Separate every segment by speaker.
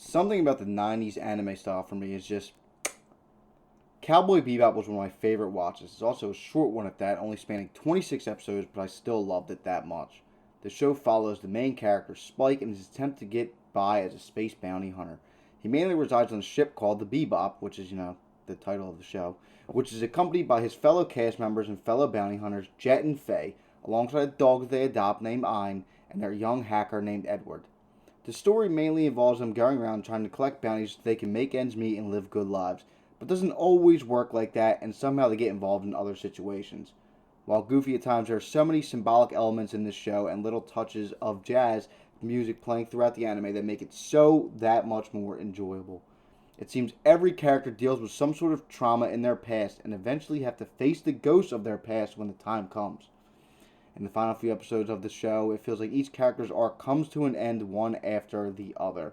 Speaker 1: Something about the 90s anime style for me is just Cowboy Bebop was one of my favorite watches. It's also a short one at that, only spanning 26 episodes, but I still loved it that much. The show follows the main character, Spike, in his attempt to get by as a space bounty hunter. He mainly resides on a ship called the Bebop, which is, the title of the show, which is accompanied by his fellow cast members and fellow bounty hunters, Jet and Faye, alongside a dog that they adopt named Ein, and their young hacker named Edward. The story mainly involves them going around trying to collect bounties so they can make ends meet and live good lives, but doesn't always work like that, and somehow they get involved in other situations. While goofy at times, there are so many symbolic elements in this show and little touches of jazz music playing throughout the anime that make it so that much more enjoyable. It seems every character deals with some sort of trauma in their past and eventually have to face the ghosts of their past when the time comes. In the final few episodes of the show, it feels like each character's arc comes to an end one after the other.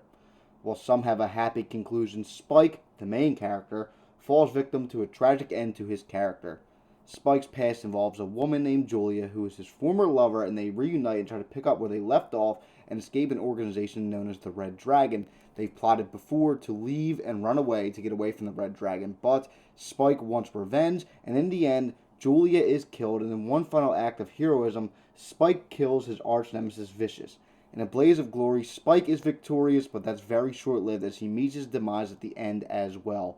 Speaker 1: While some have a happy conclusion, Spike, the main character, falls victim to a tragic end to his character. Spike's past involves a woman named Julia who is his former lover, and they reunite and try to pick up where they left off and escape an organization known as the Red Dragon. They've plotted before to leave and run away to get away from the Red Dragon, but Spike wants revenge, and in the end, Julia is killed, and in one final act of heroism, Spike kills his arch nemesis Vicious. In a blaze of glory, Spike is victorious, but that's very short-lived as he meets his demise at the end as well.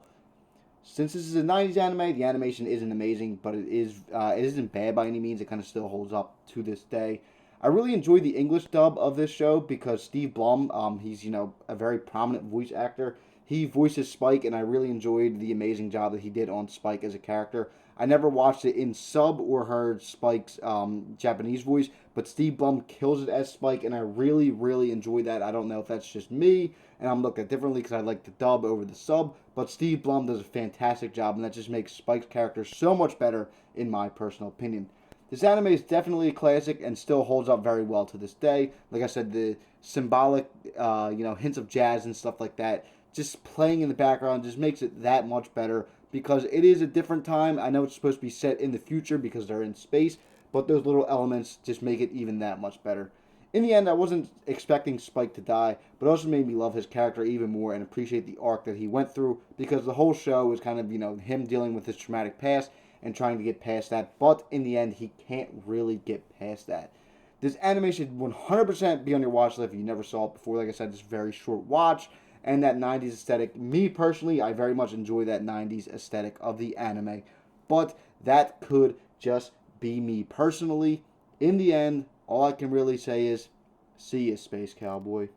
Speaker 1: Since this is a 90s anime, the animation isn't amazing, but it isn't bad by any means. It kind of still holds up to this day. I really enjoyed the English dub of this show because Steve Blum, he's a very prominent voice actor. He voices Spike, and I really enjoyed the amazing job that he did on Spike as a character. I never watched it in sub or heard Spike's Japanese voice, but Steve Blum kills it as Spike, and I really, really enjoyed that. I don't know if that's just me, and I'm looking at it differently because I like the dub over the sub, but Steve Blum does a fantastic job, and that just makes Spike's character so much better, in my personal opinion. This anime is definitely a classic and still holds up very well to this day. Like I said, the symbolic, hints of jazz and stuff like that, just playing in the background just makes it that much better because it is a different time. I know it's supposed to be set in the future because they're in space, but those little elements just make it even that much better. In the end, I wasn't expecting Spike to die, but it also made me love his character even more and appreciate the arc that he went through because the whole show is kind of, him dealing with his traumatic past and trying to get past that, but in the end, he can't really get past that. This anime should 100% be on your watch list if you never saw it before. Like I said, it's a very short watch, and that 90s aesthetic. Me personally, I very much enjoy that 90s aesthetic of the anime, but that could just be me personally. In the end, all I can really say is, see ya, Space Cowboy.